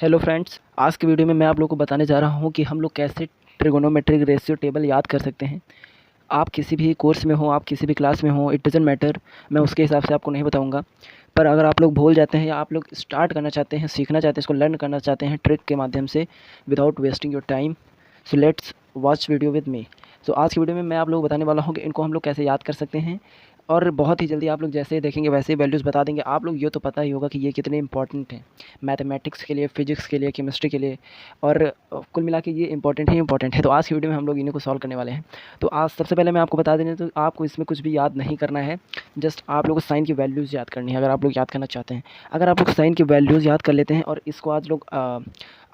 Hello friends, आज की video में मैं आप लोगों को बताने जा रहा हूं कि हम लोग कैसे ट्रिगोनोमेट्रिक रेशियो टेबल याद कर सकते हैं। आप किसी भी कोर्स में हो, आप किसी भी क्लास में हो, इट डज़न्ट मैटर, मैं उसके हिसाब से आपको नहीं बताऊंगा। पर अगर आप लोग भूल जाते हैं या आप लोग स्टार्ट करना चाहते हैं, सीखना चाहते हैं, इसको लर्न करना चाहते हैं ट्रिक के माध्यम से without wasting your time, so let's watch video with me. So आज की वीडियो में मैं आप लोगों को बताने वाला हूँ कि इनको हम लोग कैसे याद कर सकते हैं, और बहुत ही जल्दी आप लोग जैसे देखेंगे वैसे ही वैल्यूज़ बता देंगे। आप लोग ये तो पता ही होगा कि ये कितने इंपॉर्टेंट हैं मैथमेटिक्स के लिए, फिजिक्स के लिए, केमिस्ट्री के लिए, और कुल मिला के ये इंपॉर्टेंट ही इंपॉर्टेंट है। तो आज की वीडियो में हम लोग इन्हीं को सॉल्व करने वाले हैं। तो आज सबसे पहले मैं आपको बता दें, तो आपको इसमें कुछ भी याद नहीं करना है, जस्ट आप लोग को साइन की वैल्यूज़ याद करनी है अगर आप लोग याद करना चाहते हैं। अगर आप लोग साइन की वैल्यूज़ याद कर लेते हैं, और इसको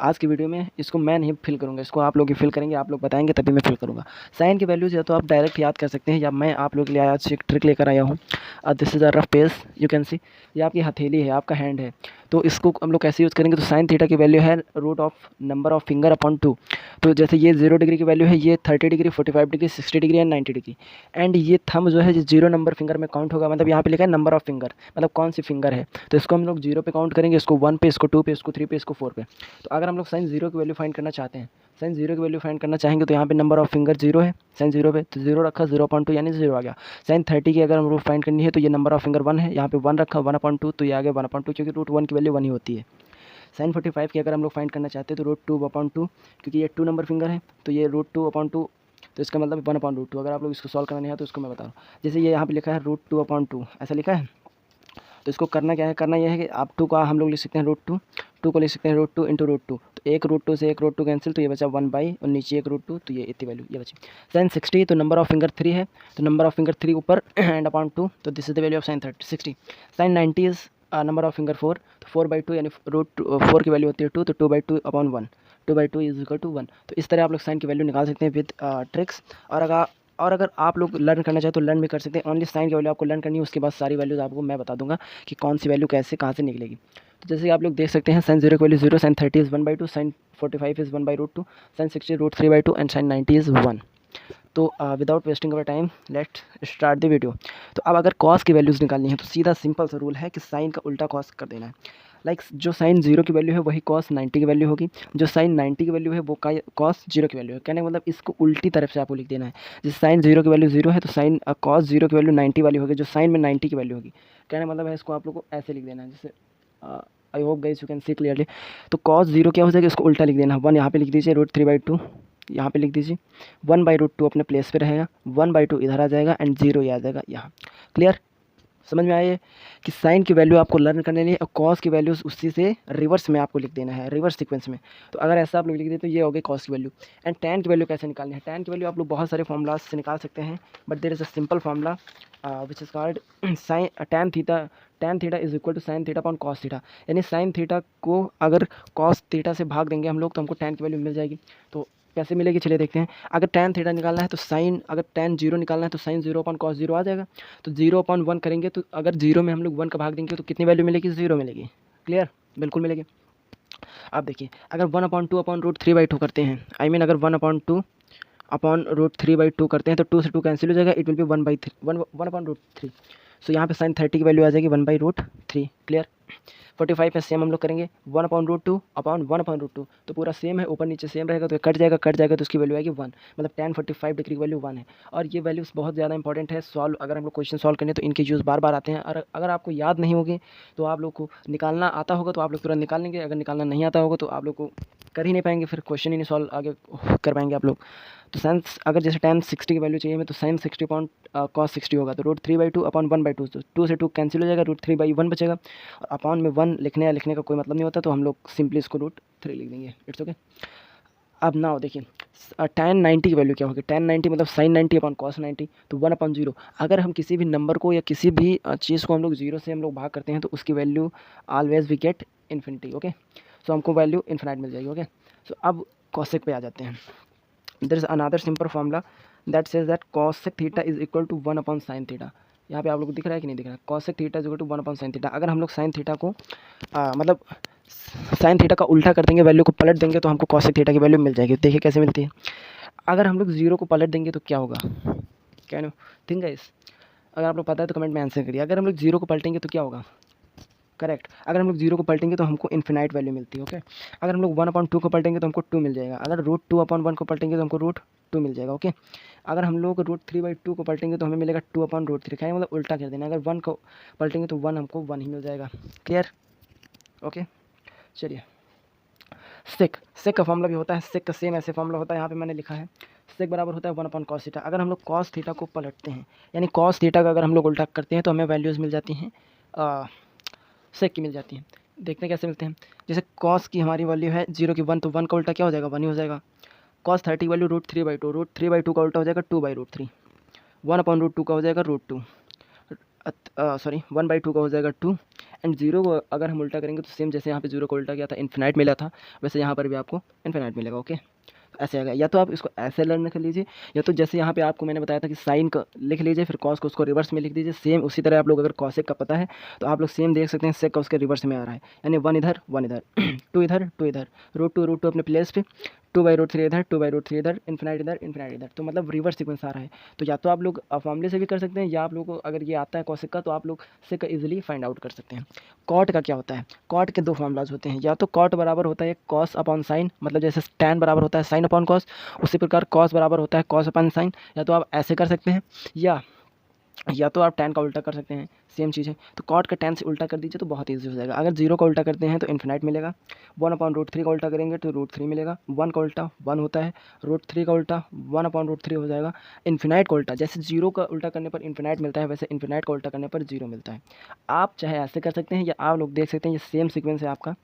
आज की वीडियो में इसको मैं नहीं फिल करूँगा, इसको आप लोग ही फिल करेंगे, आप लोग बताएंगे तभी मैं फिल करूँगा। साइन की वैल्यूज़ या तो आप डायरेक्ट याद कर सकते हैं, या मैं आप लोग के लिए आज एक ट्रिक लेकर आया हूँ। This is a rough page, you can see. ये आपकी हथेली है, आपका हैंड है। तो इसको हम लोग कैसे यूज़ करेंगे, तो साइन थीटा की वैल्यू है root of number of finger upon 2। तो जैसे ये 0 डिग्री की वैल्यू है, ये 30 degree, 45 degree, 60 degree and 90 degree. And ये थंब जो है, जो 0 नंबर फिंगर में काउंट होगा, मतलब यहाँ पे लिखा है नंबर ऑफ फिंगर, मतलब कौन सी फिंगर है। तो इसको हम लोग 0 पे काउंट करेंगे, इसको 1 पे, इसको 2 पे, इसको 3 पे, इसको 4 पे। तो अगर हम लोग साइन 0 की वैल्यू फाइंड करना चाहते हैं, साइन 0 की वैल्यू फाइंड करना चाहेंगे, तो यहाँ पे नंबर ऑफ फिंगर 0 है, साइन 0 पे, तो 0 रखा, 0/2 यानी 0 आ गया। साइन 30 की अगर हम लोग फाइंड करनी है, तो ये नंबर ऑफ फिंगर 1 है, यहाँ पे 1 रखा, 1/2, तो ये आ गया 1/2, क्योंकि रूट 1 की वैल्यू 1 ही होती है। साइन 45 की अगर हम लोग फाइंड करना चाहते हैं, तो रूट 2/2, क्योंकि ये 2 नंबर फिंगर है, तो ये रूट 2/2, तो इसका मतलब 1/√2। अगर आप लोग इसको सॉल्व करना नहीं है तो इसको मैं बता रहा हूँ। जैसे ये यहाँ पे लिखा है रूट 2/2, ऐसा लिखा है। तो इसको करना क्या है, करना यह है कि आप 2 का हम लोग लिख सकते हैं रूट 2 को लिख सकते हैं रूट 2 इंटू रूट 2। तो एक रूट 2 से एक रूट 2 कैंसिल, तो ये बचा 1/, और नीचे एक रूट 2, तो ये इतनी वैल्यू ये बची। साइन 60, तो नंबर ऑफ फिंगर 3 है, तो नंबर ऑफ फिंगर 3 ऊपर एंड अपॉन 2, तो this is the value of sine 60। Sine 90 is number of finger 4, तो 4/2 यानी रूट 4 की वैल्यू होती है 2, तो 2/2/1, 2/2 इज इक्वल टू 1। तो इस तरह आप लोग साइन की वैल्यू निकाल सकते हैं विद ट्रिक्स। और अगर आप लोग लर्न करना चाहें तो लर्न भी कर सकते हैं। ओनली साइन की वैल्यू आपको लर्न करनी है, उसके बाद सारी वैल्यूज़ आपको मैं बता दूंगा कि कौन सी वैल्यू कैसे कहाँ से निकलेगी। तो जैसे कि आप लोग देख सकते हैं, साइन 0 की value 0, sine 30 is 1/2, sine 45 is 1/√2, sine 60 root 3/2 and sine 90 is 1। तो without wasting our time let start the video. तो अब अगर कॉस की वैल्यूज़ निकालनी है, तो सीधा सिंपल सा रूल है कि साइन का उल्टा कॉस कर देना है। जो साइन 0 की वैल्यू है वही कॉस 90 की वैल्यू होगी, जो साइन 90 की वैल्यू है वो कॉस 0 की वैल्यू है। कहने का मतलब इसको उल्टी तरफ से आपको लिख देना है। जैसे साइन 0 की वैल्यू 0 है, तो साइन कॉस 0 की वैल्यू 90 वाली होगी, जो साइन में 90 की वैल्यू होगी। कहने का मतलब है इसको आप लोग को ऐसे लिख देना है, जैसे I hope guys you can see clearly. तो कॉस 0 क्या हो जाएगा, इसको उल्टा लिख देना। 1 यहाँ पे लिख दीजिए, रूट 3/2 यहाँ पे लिख दीजिए, 1/√2 अपने प्लेस पे रहेगा, 1/2 इधर आ जाएगा एंड 0 ये आ जाएगा यहाँ। क्लियर, समझ में आए कि साइन की वैल्यू आपको लर्न करने लिए, और कॉस की वैल्यूज़ उसी से रिवर्स में आपको लिख देना है, रिवर्स सीक्वेंस में। तो अगर ऐसा आप लोग लिख देते तो ये हो गई कॉस की वैल्यू। एंड टैन की वैल्यू कैसे निकालनी है, टैन की वैल्यू आप लोग बहुत सारे फॉर्मूलाज से निकाल सकते हैं, but there is a simple formula which is called sine tan theta is equal to sine theta upon cos theta. यानी साइन थीटा को अगर कॉस थीटा से भाग देंगे हम लोग, तो हमको टैन की वैल्यू मिल जाएगी। तो कैसे मिलेगी चलिए देखते हैं। अगर टैन थीटा निकालना है तो साइन, अगर टैन 0 निकालना है तो साइन 0 अपॉन कॉस 0 आ जाएगा। तो 0/1 करेंगे, तो अगर 0 में हम लोग 1 का भाग देंगे तो कितनी वैल्यू मिलेगी, 0 मिलेगी। क्लियर, बिल्कुल मिलेगी। अब देखिए, अगर 1/2 अपॉन रूट 3/2 करते हैं, अगर 1/2 अपॉन रूट 3/2 करते हैं, तो 2 से 2 कैंसिल हो जाएगा, इट विल बी 1/3, 1/√3। सो यहाँ पे साइन 30 की वैल्यू आ जाएगी 1/√3। क्लियर। 45 में सेम हम लोग करेंगे, 1/√2 अपॉन 1/√2, तो पूरा सेम है, ऊपर नीचे सेम रहेगा, तो ये कट जाएगा, तो उसकी वैल्यू आएगी 1। मतलब tan 45 डिग्री की वैल्यू 1 है। और ये वैल्यूज़ बहुत ज़्यादा इंपॉर्टेंट है सॉल्व, अगर हम लोग क्वेश्चन सॉल्व करें तो इनके यूज़ बार बार आते हैं। और अगर आपको याद नहीं होगी, तो आप लोग को निकालना आता होगा तो आप लोग तुरंत निकाल लेंगे, अगर निकालना नहीं आता होगा तो आप लोग को कर ही नहीं पाएंगे, फिर क्वेश्चन ही नहीं सॉल्व आगे कर पाएंगे आप लोग। तो साइन, अगर जैसे tan 60 की वैल्यू चाहिए हमें, तो साइन 60 अपॉन कॉस 60 होगा, तो रूट 3/2 अपॉन 1/2, तो 2 से 2 कैंसिल हो जाएगा, रूट 3/1 बचेगा। और अपॉन में 1 लिखने या लिखने का कोई मतलब नहीं होता, तो हम लोग सिंपली इसको रूट 3 लिख देंगे, इट्स ओके। अब नाउ देखिए, tan 90 की वैल्यू क्या होगी, tan 90 मतलब साइन 90 अपॉन कॉस 90, तो 1/0। अगर हम किसी भी नंबर को या किसी भी चीज़ को हम लोग 0 से हम लोग भाग करते हैं, तो उसकी value always we get infinity. Okay, so हमको वैल्यू इन्फिनाइट मिल जाएगी। ओके, सो अब कॉसेक पे आ जाते हैं। There is another simple formula that says that cosec theta is equal to 1 upon sine theta. यहाँ पे आप लोग को दिख रहा है कि नहीं दिख रहा है, cosec theta is equal to 1 upon sine theta. अगर हम लोग साइन थीटा को मतलब साइन थीटा का उल्टा कर देंगे, वैल्यू को पलट देंगे, तो हमको कॉसेक थीटा की वैल्यू मिल जाएगी। देखिए कैसे मिलती है। अगर हम लोग 0 को पलट देंगे तो क्या होगा, कैन यू थिंक गाइस? अगर आप लोग पता है तो कमेंट में आंसर करिए। अगर हम लोग 0 को पलटेंगे तो क्या होगा, करेक्ट। अगर हम लोग 0 को पलटेंगे तो हमको इन्फिनाइट वैल्यू मिलती है। ओके। अगर हम लोग 1/2 को पलटेंगे तो हमको 2 मिल जाएगा। अगर √2/1 को पलटेंगे तो हमको √2 मिल जाएगा। ओके। अगर हम लोग √3/2 को पलटेंगे तो हमें मिलेगा 2/√3। क्या मतलब उल्टा कर देना। अगर 1 को पलटेंगे तो 1 हमको 1 ही मिल जाएगा। क्लियर? ओके। चलिए, सेक का फॉर्मूला भी होता है। सेक का सेम ऐसे फॉर्मूला होता है, यहाँ पे मैंने लिखा है। सेक बराबर होता है 1/cos थीटा। अगर हम लोग cos थीटा को पलटते हैं, यानी cos थीटा का अगर हम लोग उल्टा करते हैं तो हमें वैल्यूज़ मिल जाती हैं सेक की मिल जाती हैं। देखते हैं कैसे मिलते हैं। जैसे cos की हमारी वैल्यू है 0 की 1, तो 1 का उल्टा क्या हो जाएगा? 1 ही हो जाएगा। cos 30 की वैल्यू √3/2, √3/2 का उल्टा हो जाएगा 2/√3। 1/√2 का हो जाएगा √2, सॉरी 1/2 का हो जाएगा 2। एंड 0 को अगर हम उल्टा करेंगे तो सेम जैसे यहाँ पे 0 को उल्टा किया था इन्फिनाइट मिला था, वैसे यहाँ पर भी आपको इन्फिनाइट मिलेगा। ओके। ऐसे आएगा। या तो आप इसको ऐसे लर्न कर लीजिए, या तो जैसे यहाँ पे आपको मैंने बताया था कि साइन का लिख लीजिए, फिर कॉस को उसको रिवर्स में लिख दीजिए। सेम उसी तरह आप लोग अगर कॉसेक का पता है तो आप लोग सेम देख सकते हैं, सेक का उसके रिवर्स में आ रहा है, यानी 1 इधर 1 इधर 2 इधर 2 इधर, √2 अपने प्लेस पे, 2/√3 इधर 2/√3 इधर, इन्फिनाइट इधर इन्फिनाइट इधर। तो मतलब रिवर्स सीक्वेंस आ रहा है। तो या तो आप लोग फॉर्मूले से भी कर सकते हैं, या आप लोगों को अगर ये आता है कॉसेक का तो आप लोग सेक का ईजिली फाइंड आउट कर सकते हैं। कॉट का क्या होता है? कॉट के 2 फॉर्मूलाज होते हैं। या तो कॉट बराबर होता है कॉस अपॉन साइन, मतलब जैसे टैन बराबर होता है साइन अपॉन कॉस, उसी प्रकार कॉस बराबर होता है कॉस अपॉन साइन। या तो आप ऐसे कर सकते हैं, या तो आप टैन का उल्टा कर सकते हैं। सेम चीज़ है। तो कॉट का टैन से उल्टा कर दीजिए तो बहुत ईजी हो जाएगा। अगर 0 का उल्टा करते हैं तो इन्फिनाइट मिलेगा। 1/√3 का उल्टा करेंगे तो √3 मिलेगा। 1 का उल्टा 1 होता है, √3 का उल्टा 1/√3 हो जाएगा। इन्फिनाइट का उल्टा, जैसे 0 का उल्टा करने पर इन्फिनाइट मिलता है, वैसे इन्फिनाइट का उल्टा करने पर 0 मिलता है। आप चाहे ऐसे कर सकते हैं, या आप लोग देख सकते हैं ये सेम सीक्वेंस है आपका,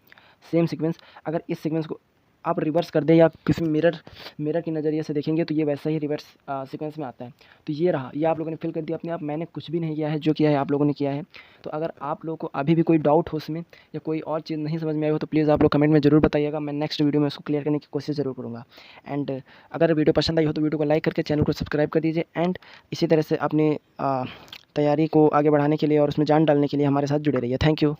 सेम सीक्वेंस। अगर इस सीक्वेंस को आप रिवर्स कर दें या किसी मिरर के नज़रिए से देखेंगे तो ये वैसा ही रिवर्स सीक्वेंस में आता है। तो ये रहा, ये आप लोगों ने फिल कर दिया अपने आप। मैंने कुछ भी नहीं किया है, जो किया है आप लोगों ने किया है। तो अगर आप लोगों को अभी भी कोई डाउट हो उसमें, या कोई और चीज़ नहीं समझ में आई हो, तो प्लीज़ आप लोग कमेंट में ज़रूर बताइएगा। मैं नेक्स्ट वीडियो में उसको क्लियर करने की कोशिश ज़रूर करूँगा। एंड अगर वीडियो पसंद आई हो तो वीडियो को लाइक करके चैनल को सब्सक्राइब कर दीजिए। एंड इसी तरह से अपनी तैयारी को आगे बढ़ाने के लिए और उसमें जान डालने के लिए हमारे साथ जुड़े रहिए। Thank you.